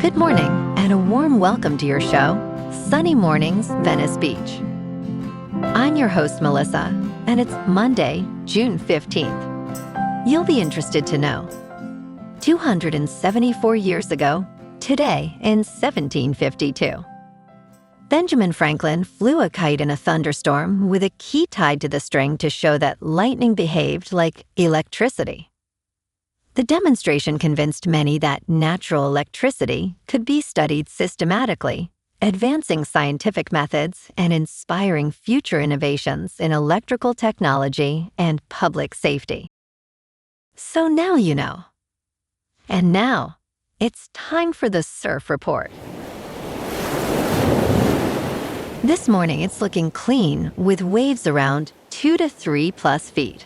Good morning, and a warm welcome to your show, Sunny Mornings, Venice Beach. I'm your host, Melissa, and it's Monday, June 15th. You'll be interested to know, 274 years ago, today in 1752, Benjamin Franklin flew a kite in a thunderstorm with a key tied to the string to show that lightning behaved like electricity. The demonstration convinced many that natural electricity could be studied systematically, advancing scientific methods and inspiring future innovations in electrical technology and public safety. So now you know. And now, it's time for the Surf Report. This morning it's looking clean with waves around 2 to 3 plus feet.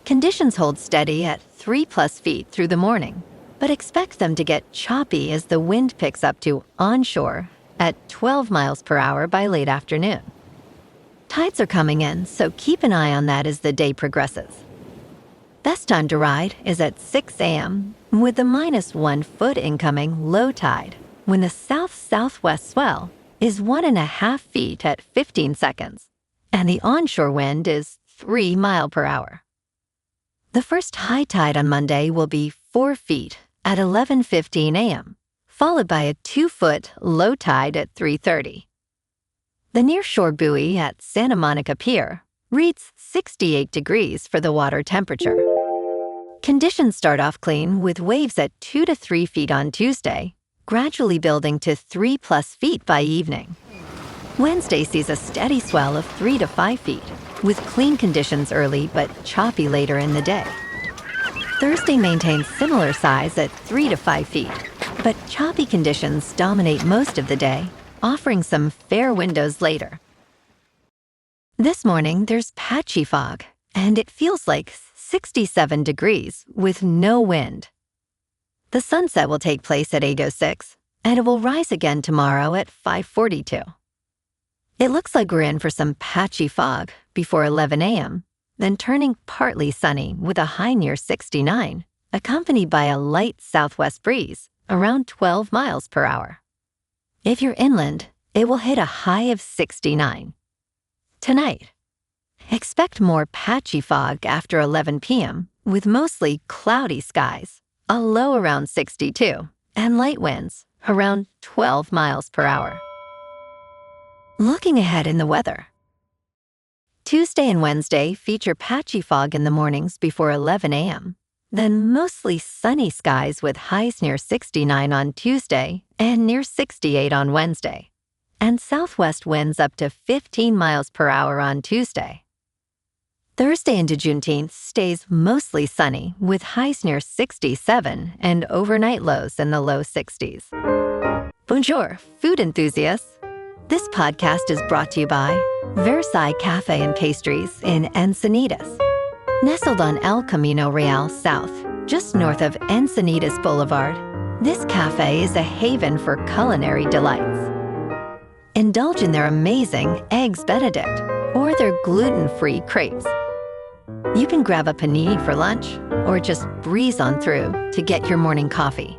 Conditions hold steady at 3 plus feet through the morning, but expect them to get choppy as the wind picks up to onshore at 12 miles per hour by late afternoon. Tides are coming in, so keep an eye on that as the day progresses. Best time to ride is at 6 a.m. with the -1 foot incoming low tide when the south-southwest swell is 1.5 feet at 15 seconds, and the onshore wind is 3 miles per hour. The first high tide on Monday will be 4 feet at 11:15 a.m., followed by a 2-foot low tide at 3:30. The nearshore buoy at Santa Monica Pier reads 68 degrees for the water temperature. Conditions start off clean with waves at 2 to 3 feet on Tuesday, gradually building to 3 plus feet by evening. Wednesday sees a steady swell of 3 to 5 feet, with clean conditions early but choppy later in the day. Thursday maintains similar size at 3 to 5 feet, but choppy conditions dominate most of the day, offering some fair windows later. This morning there's patchy fog, and it feels like 67 degrees with no wind. The sunset will take place at 8:06, and it will rise again tomorrow at 5:42. It looks like we're in for some patchy fog before 11 a.m., then turning partly sunny with a high near 69, accompanied by a light southwest breeze around 12 miles per hour. If you're inland, it will hit a high of 69. Tonight, expect more patchy fog after 11 p.m. with mostly cloudy skies, a low around 62, and light winds around 12 miles per hour. Looking ahead in the weather. Tuesday and Wednesday feature patchy fog in the mornings before 11 a.m., then mostly sunny skies with highs near 69 on Tuesday and near 68 on Wednesday, and southwest winds up to 15 miles per hour on Tuesday. Thursday into Juneteenth stays mostly sunny with highs near 67 and overnight lows in the low 60s. Bonjour, food enthusiasts. This podcast is brought to you by Versailles Cafe and Pastries in Encinitas. Nestled on El Camino Real South, just north of Encinitas Boulevard, this cafe is a haven for culinary delights. Indulge in their amazing Eggs Benedict or their gluten-free crepes. You can grab a panini for lunch or just breeze on through to get your morning coffee.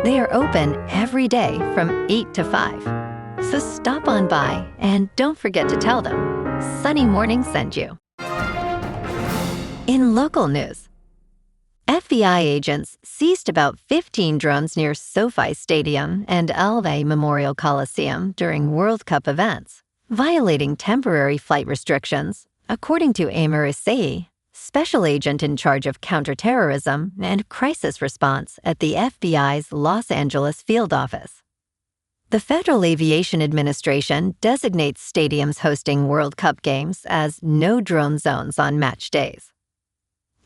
They are open every day from 8 to 5. So stop on by and don't forget to tell them Sunny Morning sent you. In local news, FBI agents seized about 15 drones near SoFi Stadium and LA Memorial Coliseum during World Cup events, violating temporary flight restrictions, according to Amir Isai, special agent in charge of counterterrorism and crisis response at the FBI's Los Angeles field office. The Federal Aviation Administration designates stadiums hosting World Cup games as no drone zones on match days.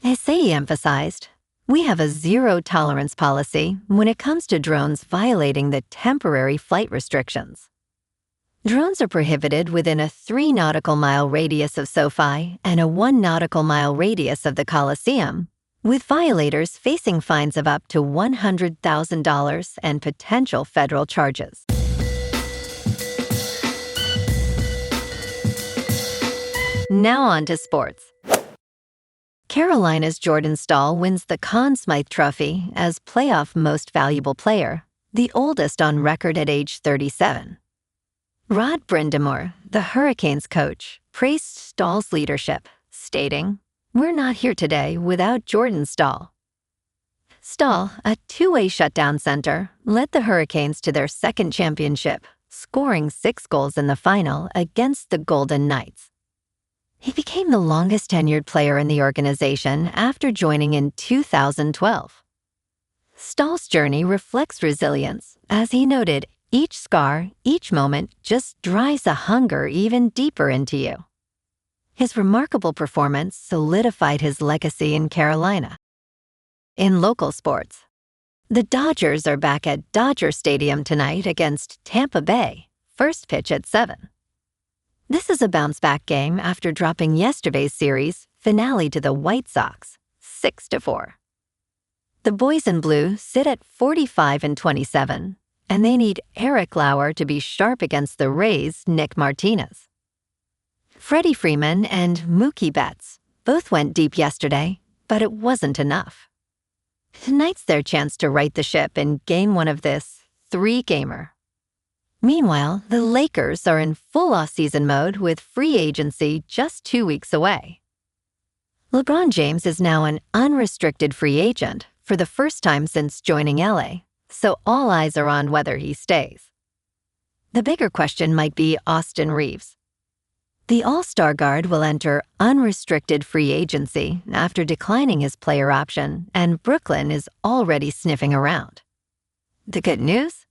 Isai emphasized, "We have a zero-tolerance policy when it comes to drones violating the temporary flight restrictions." Drones are prohibited within a 3 nautical mile radius of SoFi and a 1 nautical mile radius of the Coliseum, with violators facing fines of up to $100,000 and potential federal charges. Now on to sports. Carolina's Jordan Stahl wins the Conn Smythe Trophy as playoff most valuable player, the oldest on record at age 37. Rod Brindamore, the Hurricanes coach, praised Stahl's leadership, stating, "We're not here today without Jordan Stahl." Stahl, a two-way shutdown center, led the Hurricanes to their second championship, scoring 6 goals in the final against the Golden Knights. He became the longest-tenured player in the organization after joining in 2012. Stahl's journey reflects resilience, as he noted, each scar, each moment just drives a hunger even deeper into you. His remarkable performance solidified his legacy in Carolina. In local sports, the Dodgers are back at Dodger Stadium tonight against Tampa Bay, first pitch at 7. This is a bounce-back game after dropping yesterday's series finale to the White Sox, 6-4. The boys in blue sit at 45-27, and they need Eric Lauer to be sharp against the Rays' Nick Martinez. Freddie Freeman and Mookie Betts both went deep yesterday, but it wasn't enough. Tonight's their chance to right the ship in Game 1 of this 3-gamer. Meanwhile, the Lakers are in full off-season mode with free agency just 2 weeks away. LeBron James is now an unrestricted free agent for the first time since joining LA, so all eyes are on whether he stays. The bigger question might be Austin Reaves. The All-Star guard will enter unrestricted free agency after declining his player option, and Brooklyn is already sniffing around. The good news?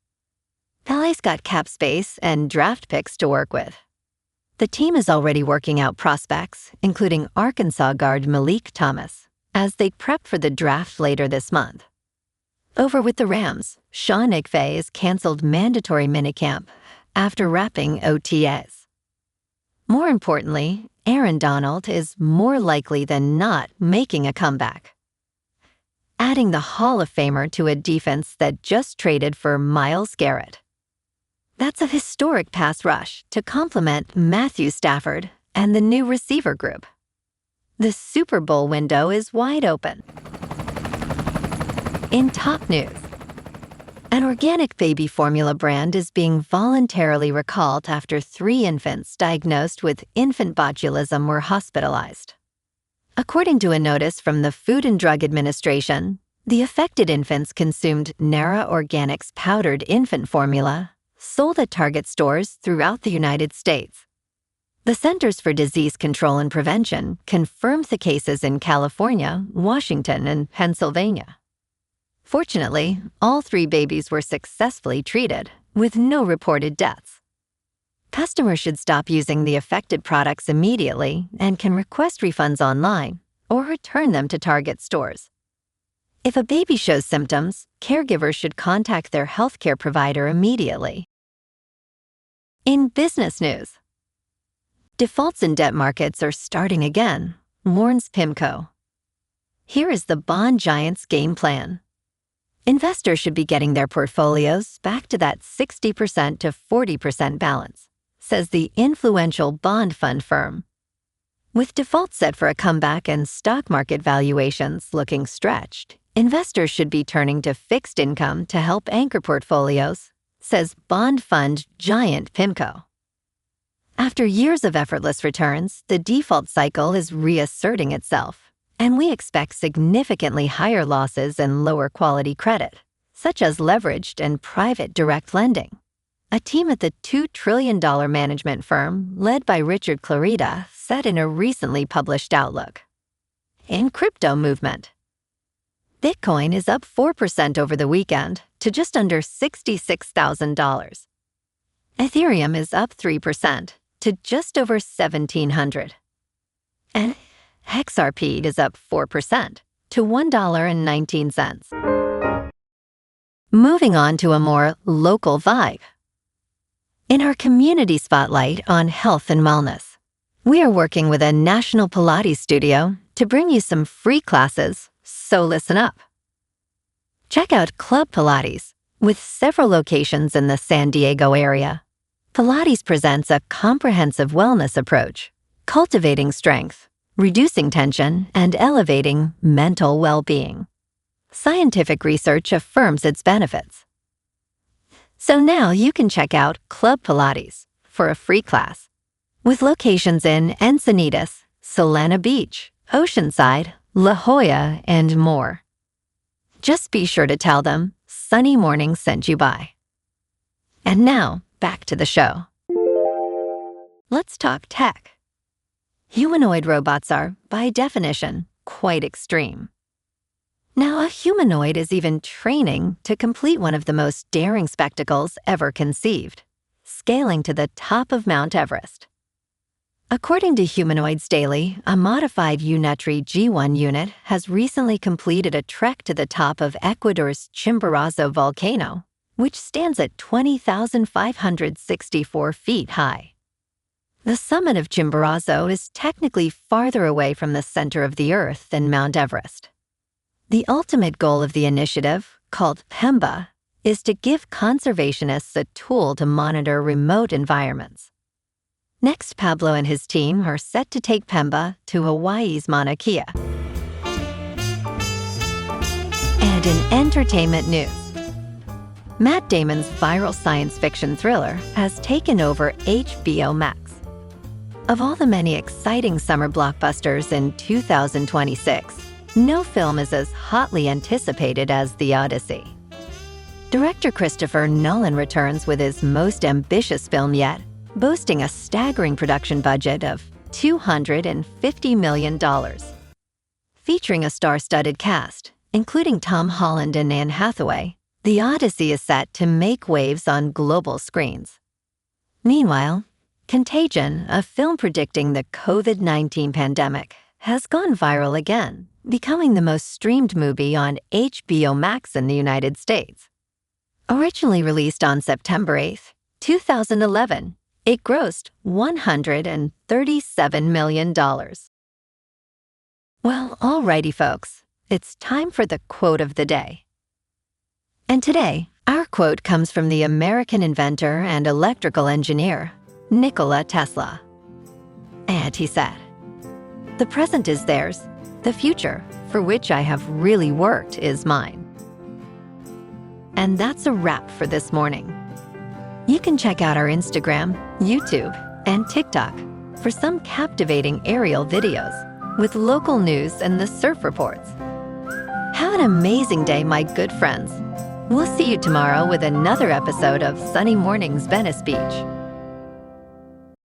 LA's got cap space and draft picks to work with. The team is already working out prospects, including Arkansas guard Malik Thomas, as they prep for the draft later this month. Over with the Rams, Sean McVay has canceled mandatory minicamp after wrapping OTAs. More importantly, Aaron Donald is more likely than not making a comeback. Adding the Hall of Famer to a defense that just traded for Myles Garrett. That's a historic pass rush to complement Matthew Stafford and the new receiver group. The Super Bowl window is wide open. In top news, an organic baby formula brand is being voluntarily recalled after 3 infants diagnosed with infant botulism were hospitalized. According to a notice from the Food and Drug Administration, the affected infants consumed Nara Organics powdered infant formula, sold at Target stores throughout the United States. The Centers for Disease Control and Prevention confirmed the cases in California, Washington, and Pennsylvania. Fortunately, all 3 babies were successfully treated, with no reported deaths. Customers should stop using the affected products immediately and can request refunds online or return them to Target stores. If a baby shows symptoms, caregivers should contact their healthcare provider immediately. In business news, defaults in debt markets are starting again, warns Pimco. Here is the bond giant's game plan. Investors should be getting their portfolios back to that 60% to 40% balance, says the influential bond fund firm. With defaults set for a comeback and stock market valuations looking stretched, investors should be turning to fixed income to help anchor portfolios, says bond fund giant Pimco. After years of effortless returns, the default cycle is reasserting itself, and we expect significantly higher losses and lower quality credit, such as leveraged and private direct lending. A team at the $2 trillion management firm, led by Richard Clarida, said in a recently published outlook. In crypto movement, Bitcoin is up 4% over the weekend to just under $66,000. Ethereum is up 3% to just over $1,700. And XRP is up 4% to $1.19. Moving on to a more local vibe. In our community spotlight on health and wellness, we are working with a national Pilates studio to bring you some free classes, so listen up. Check out Club Pilates, with several locations in the San Diego area. Pilates presents a comprehensive wellness approach, cultivating strength, reducing tension, and elevating mental well-being. Scientific research affirms its benefits. So now you can check out Club Pilates for a free class, with locations in Encinitas, Solana Beach, Oceanside, La Jolla, and more. Just be sure to tell them Sunny Morning sent you by. And now, back to the show. Let's talk tech. Humanoid robots are, by definition, quite extreme. Now, a humanoid is even training to complete one of the most daring spectacles ever conceived, scaling to the top of Mount Everest. According to Humanoids Daily, a modified Unetri G1 unit has recently completed a trek to the top of Ecuador's Chimborazo volcano, which stands at 20,564 feet high. The summit of Chimborazo is technically farther away from the center of the Earth than Mount Everest. The ultimate goal of the initiative, called PEMBA, is to give conservationists a tool to monitor remote environments. Next, Pablo and his team are set to take PEMBA to Hawaii's Mauna Kea. And in entertainment news, Matt Damon's viral science fiction thriller has taken over HBO Max. Of all the many exciting summer blockbusters in 2026, no film is as hotly anticipated as The Odyssey. Director Christopher Nolan returns with his most ambitious film yet, boasting a staggering production budget of $250 million. Featuring a star-studded cast, including Tom Holland and Anne Hathaway, The Odyssey is set to make waves on global screens. Meanwhile, Contagion, a film predicting the COVID-19 pandemic, has gone viral again, becoming the most streamed movie on HBO Max in the United States. Originally released on September 8, 2011, it grossed $137 million. Well, alrighty folks, it's time for the quote of the day. And today, our quote comes from the American inventor and electrical engineer, Nikola Tesla. And he said, "The present is theirs. The future, for which I have really worked, is mine." And that's a wrap for this morning. You can check out our Instagram, YouTube, and TikTok for some captivating aerial videos with local news and the surf reports. Have an amazing day, my good friends. We'll see you tomorrow with another episode of Sunny Mornings Venice Beach.